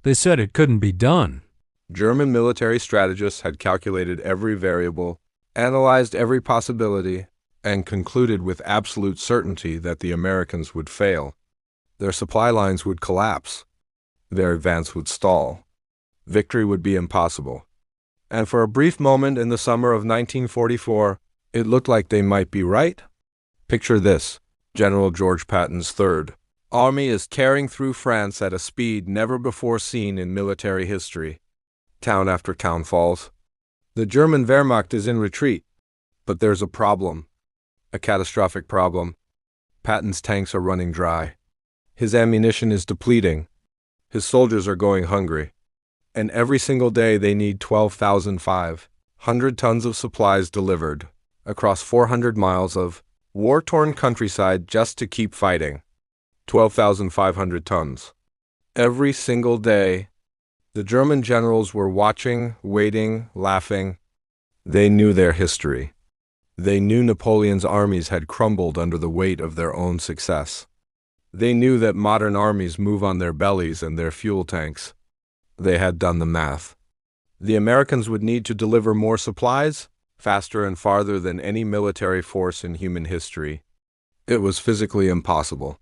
They said it couldn't be done. German military strategists had calculated every variable, analyzed every possibility, and concluded with absolute certainty that the Americans would fail. Their supply lines would collapse. Their advance would stall. Victory would be impossible. And for a brief moment in the summer of 1944, it looked like they might be right. Picture this: General George Patton's Third Army is tearing through France at a speed never before seen in military history. Town after town falls. The German Wehrmacht is in retreat. But there's a problem. A catastrophic problem. Patton's tanks are running dry. His ammunition is depleting. His soldiers are going hungry. And every single day they need 12,500 tons of supplies delivered across 400 miles of war-torn countryside just to keep fighting. 12,500 tons. Every single day. The German generals were watching, waiting, laughing. They knew their history. They knew Napoleon's armies had crumbled under the weight of their own success. They knew that modern armies move on their bellies and their fuel tanks. They had done the math. The Americans would need to deliver more supplies, faster and farther than any military force in human history. It was physically impossible.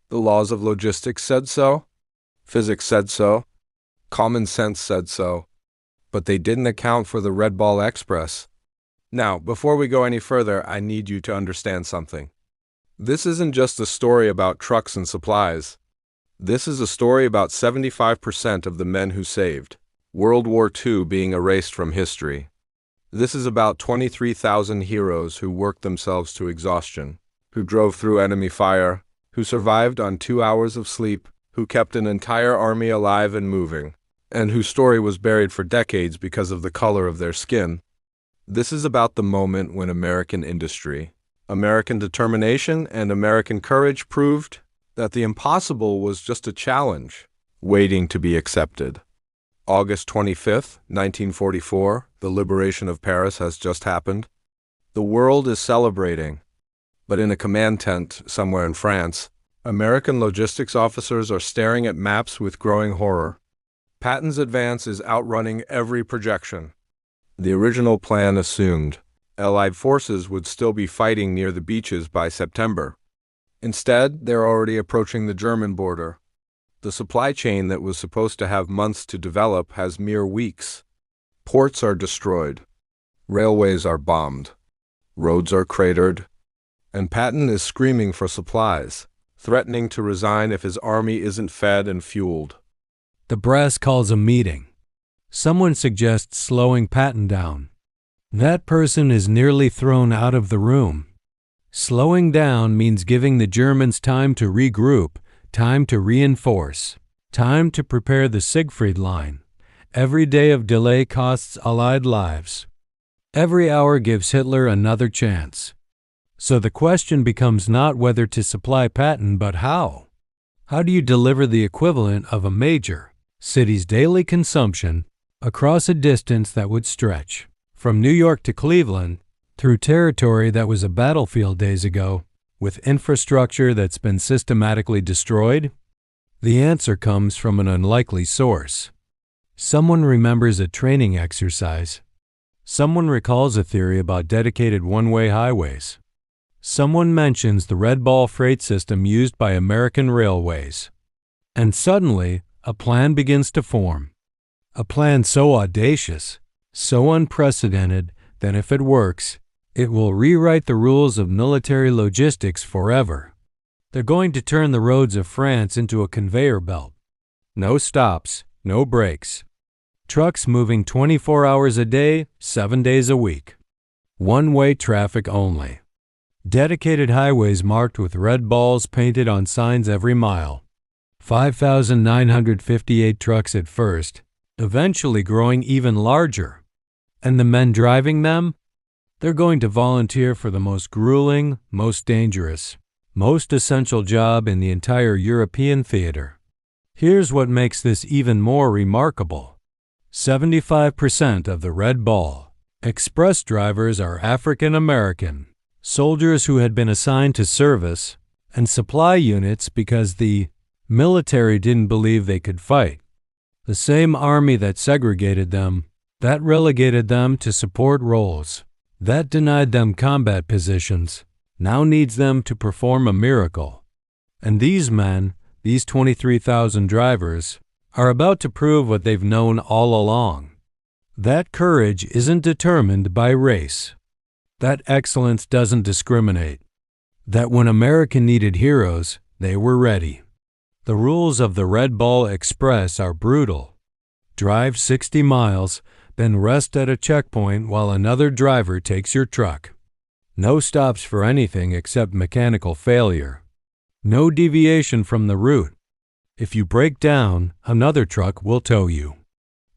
The laws of logistics said so. Physics said so. Common sense said so. But they didn't account for the Red Ball Express. Now, before we go any further, I need you to understand something. This isn't just a story about trucks and supplies. This is a story about 75% of the men who saved World War II being erased from history. This is about 23,000 heroes who worked themselves to exhaustion, who drove through enemy fire, who survived on 2 hours of sleep, who kept an entire army alive and moving, and whose story was buried for decades because of the color of their skin. This is about the moment when American industry, American determination, and American courage proved that the impossible was just a challenge, waiting to be accepted. August 25th, 1944, the liberation of Paris has just happened. The world is celebrating. But in a command tent somewhere in France, American logistics officers are staring at maps with growing horror. Patton's advance is outrunning every projection. The original plan assumed Allied forces would still be fighting near the beaches by September. Instead, they're already approaching the German border. The supply chain that was supposed to have months to develop has mere weeks. Ports are destroyed. Railways are bombed. Roads are cratered. And Patton is screaming for supplies, threatening to resign if his army isn't fed and fueled. The brass calls a meeting. Someone suggests slowing Patton down. That person is nearly thrown out of the room. Slowing down means giving the Germans time to regroup, time to reinforce, time to prepare the Siegfried Line. Every day of delay costs Allied lives. Every hour gives Hitler another chance. So the question becomes not whether to supply Patton, but how. How do you deliver the equivalent of a major city's daily consumption across a distance that would stretch from New York to Cleveland, through territory that was a battlefield days ago, with infrastructure that's been systematically destroyed? The answer comes from an unlikely source. Someone remembers a training exercise. Someone recalls a theory about dedicated one-way highways. Someone mentions the Red Ball freight system used by American railways. And suddenly, a plan begins to form. A plan so audacious, so unprecedented, that if it works, it will rewrite the rules of military logistics forever. They're going to turn the roads of France into a conveyor belt. No stops, no breaks. Trucks moving 24 hours a day, 7 days a week. One-way traffic only. Dedicated highways marked with red balls painted on signs every mile. 5,958 trucks at first, eventually growing even larger. And the men driving them? They're going to volunteer for the most grueling, most dangerous, most essential job in the entire European theater. Here's what makes this even more remarkable. 75% of the Red Ball Express drivers are African American, soldiers who had been assigned to service and supply units because the military didn't believe they could fight. The same army that segregated them, that relegated them to support roles, that denied them combat positions, now needs them to perform a miracle. And these men, these 23,000 drivers, are about to prove what they've known all along. That courage isn't determined by race. That excellence doesn't discriminate. That when America needed heroes, they were ready. The rules of the Red Ball Express are brutal. Drive 60 miles, then rest at a checkpoint while another driver takes your truck. No stops for anything except mechanical failure. No deviation from the route. If you break down, another truck will tow you.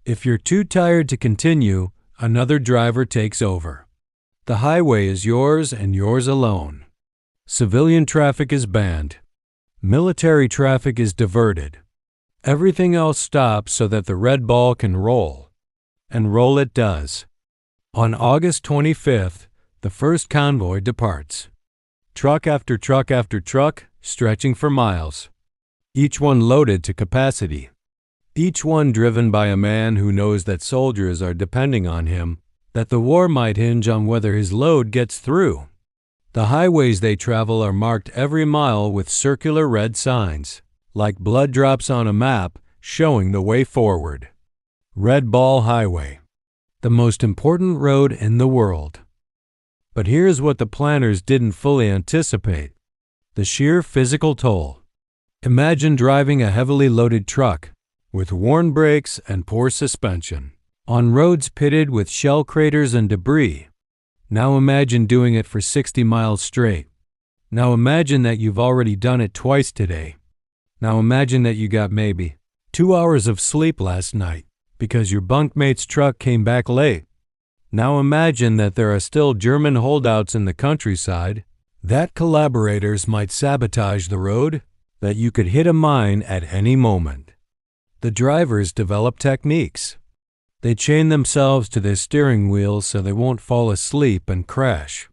If you're too tired to continue, another driver takes over. The highway is yours and yours alone. Civilian traffic is banned. Military traffic is diverted. Everything else stops so that the Red Ball can roll. And roll it does. On August 25th, the first convoy departs. Truck after truck after truck, stretching for miles. Each one loaded to capacity. Each one driven by a man who knows that soldiers are depending on him, that the war might hinge on whether his load gets through. The highways they travel are marked every mile with circular red signs, like blood drops on a map showing the way forward. Red Ball Highway, the most important road in the world. But here's what the planners didn't fully anticipate: the sheer physical toll. Imagine driving a heavily loaded truck with worn brakes and poor suspension on roads pitted with shell craters and debris. Now imagine doing it for 60 miles straight. Now imagine that you've already done it twice today. Now imagine that you got maybe 2 hours of sleep last night because your bunkmate's truck came back late. Now imagine that there are still German holdouts in the countryside, that collaborators might sabotage the road, that you could hit a mine at any moment. The drivers develop techniques. They chain themselves to their steering wheels so they won't fall asleep and crash.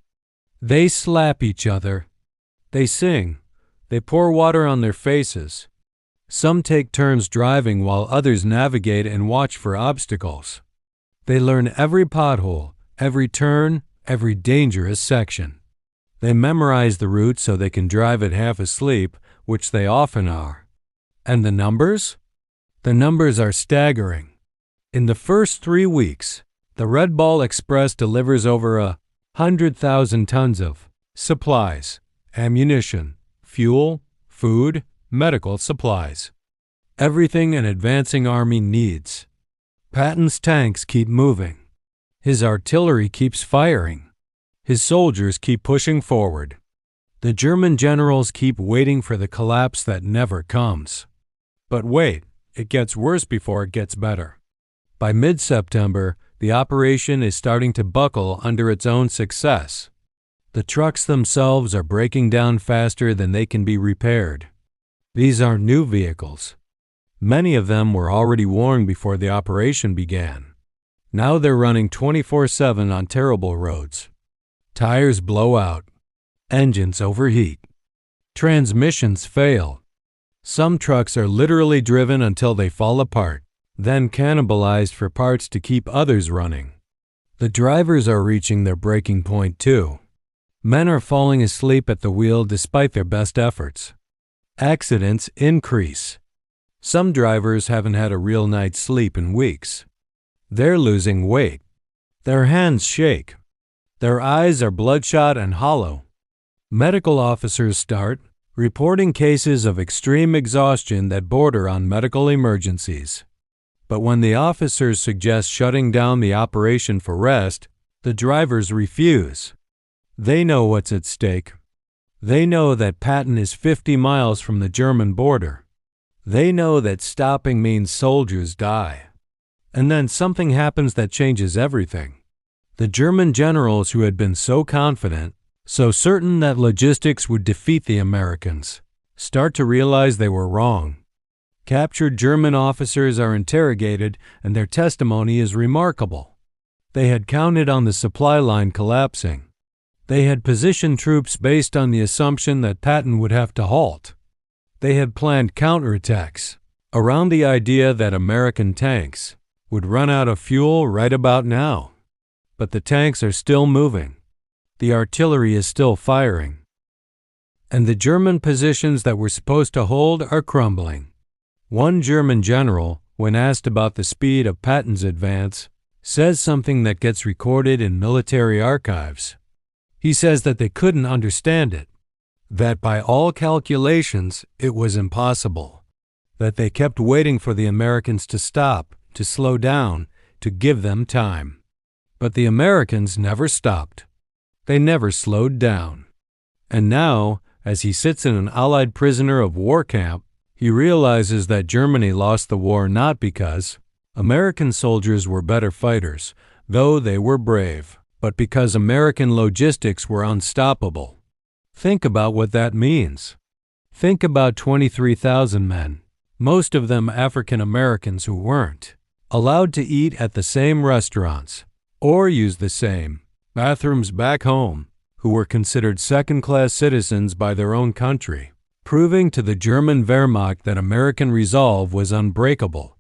They slap each other. They sing. They pour water on their faces. Some take turns driving while others navigate and watch for obstacles. They learn every pothole, every turn, every dangerous section. They memorize the route so they can drive it half asleep, which they often are. And the numbers? The numbers are staggering. In the first 3 weeks, the Red Ball Express delivers over 100,000 tons of supplies, ammunition, fuel, food, medical supplies. Everything an advancing army needs. Patton's tanks keep moving. His artillery keeps firing. His soldiers keep pushing forward. The German generals keep waiting for the collapse that never comes. But wait, it gets worse before it gets better. By mid-September, the operation is starting to buckle under its own success. The trucks themselves are breaking down faster than they can be repaired. These aren't new vehicles. Many of them were already worn before the operation began. Now they're running 24/7 on terrible roads. Tires blow out. Engines overheat. Transmissions fail. Some trucks are literally driven until they fall apart, then cannibalized for parts to keep others running. The drivers are reaching their breaking point too. Men are falling asleep at the wheel despite their best efforts. Accidents increase. Some drivers haven't had a real night's sleep in weeks. They're losing weight. Their hands shake. Their eyes are bloodshot and hollow. Medical officers start reporting cases of extreme exhaustion that border on medical emergencies. But when the officers suggest shutting down the operation for rest, the drivers refuse. They know what's at stake. They know that Patton is 50 miles from the German border. They know that stopping means soldiers die. And then something happens that changes everything. The German generals who had been so confident, so certain that logistics would defeat the Americans, start to realize they were wrong. Captured German officers are interrogated, and their testimony is remarkable. They had counted on the supply line collapsing. They had positioned troops based on the assumption that Patton would have to halt. They had planned counterattacks. around the idea that American tanks would run out of fuel right about now. But the tanks are still moving. The artillery is still firing. And the German positions that we're supposed to hold are crumbling. One German general, when asked about the speed of Patton's advance, says something that gets recorded in military archives. He says that they couldn't understand it, that by all calculations it was impossible, that they kept waiting for the Americans to stop, to slow down, to give them time. But the Americans never stopped. They never slowed down. And now, as he sits in an Allied prisoner of war camp, he realizes that Germany lost the war not because American soldiers were better fighters, though they were brave, but because American logistics were unstoppable. Think about what that means. Think about 23,000 men, most of them African Americans who weren't allowed to eat at the same restaurants or use the same bathrooms back home, who were considered second-class citizens by their own country, proving to the German Wehrmacht that American resolve was unbreakable.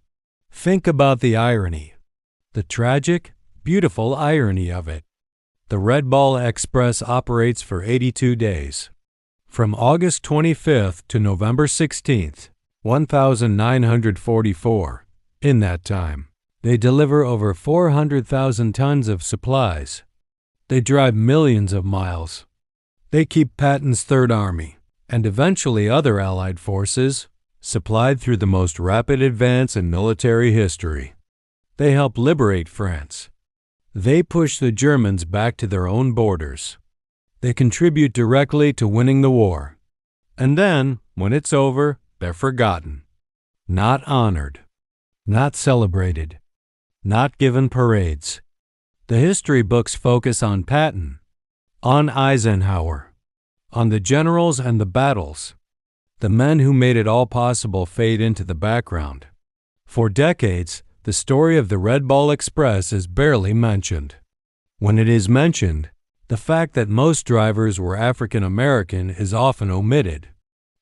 Think about the irony, the tragic, beautiful irony of it. The Red Ball Express operates for 82 days, from August 25th to November 16th, 1944. In that time, they deliver over 400,000 tons of supplies. They drive millions of miles. They keep Patton's Third Army, and eventually other Allied forces, supplied through the most rapid advance in military history. They help liberate France. They push the Germans back to their own borders. They contribute directly to winning the war. And then, when it's over, they're forgotten. Not honored. Not celebrated. Not given parades. The history books focus on Patton, on Eisenhower, on the generals and the battles. The men who made it all possible fade into the background. For decades, the story of the Red Ball Express is barely mentioned. When it is mentioned, the fact that most drivers were African American is often omitted.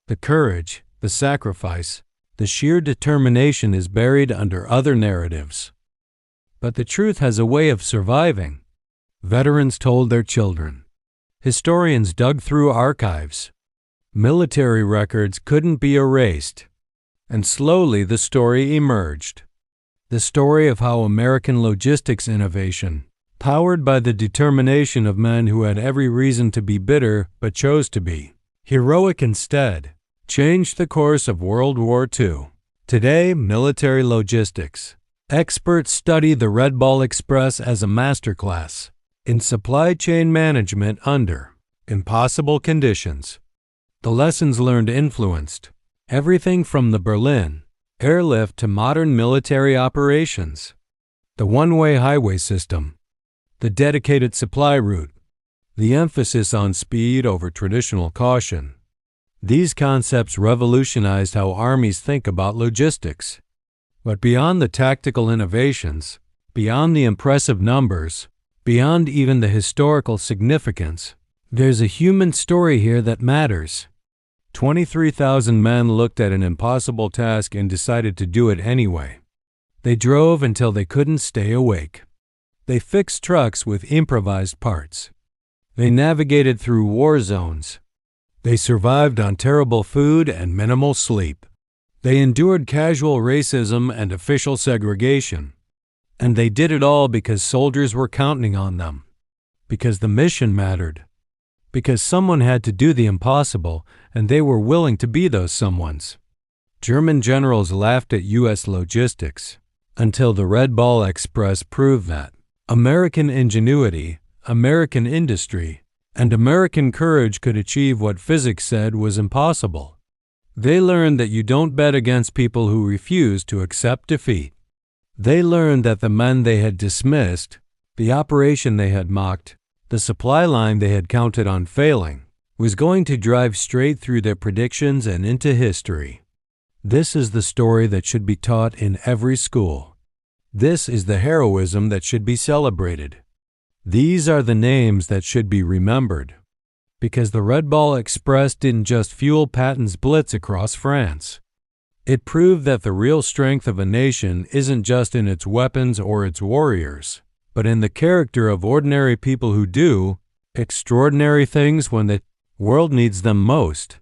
The courage, the sacrifice, the sheer determination is buried under other narratives. But the truth has a way of surviving. Veterans told their children. Historians dug through archives. Military records couldn't be erased. And slowly the story emerged. The story of how American logistics innovation, powered by the determination of men who had every reason to be bitter but chose to be heroic instead, changed the course of World War II. Today, military logistics. Experts study the Red Ball Express as a masterclass in supply chain management under impossible conditions. The lessons learned influenced everything from the Berlin airlift to modern military operations, the one-way highway system, the dedicated supply route, the emphasis on speed over traditional caution. These concepts revolutionized how armies think about logistics. But beyond the tactical innovations, beyond the impressive numbers, beyond even the historical significance, there's a human story here that matters. 23,000 men looked at an impossible task and decided to do it anyway. They drove until they couldn't stay awake. They fixed trucks with improvised parts. They navigated through war zones. They survived on terrible food and minimal sleep. They endured casual racism and official segregation. And they did it all because soldiers were counting on them. Because the mission mattered. Because someone had to do the impossible, and they were willing to be those someones. German generals laughed at U.S. logistics until the Red Ball Express proved that American ingenuity, American industry, and American courage could achieve what physics said was impossible. They learned that you don't bet against people who refuse to accept defeat. They learned that the men they had dismissed, the operation they had mocked, the supply line they had counted on failing, was going to drive straight through their predictions and into history. This is the story that should be taught in every school. This is the heroism that should be celebrated. These are the names that should be remembered. Because the Red Ball Express didn't just fuel Patton's Blitz across France. It proved that the real strength of a nation isn't just in its weapons or its warriors, but in the character of ordinary people who do extraordinary things when the world needs them most.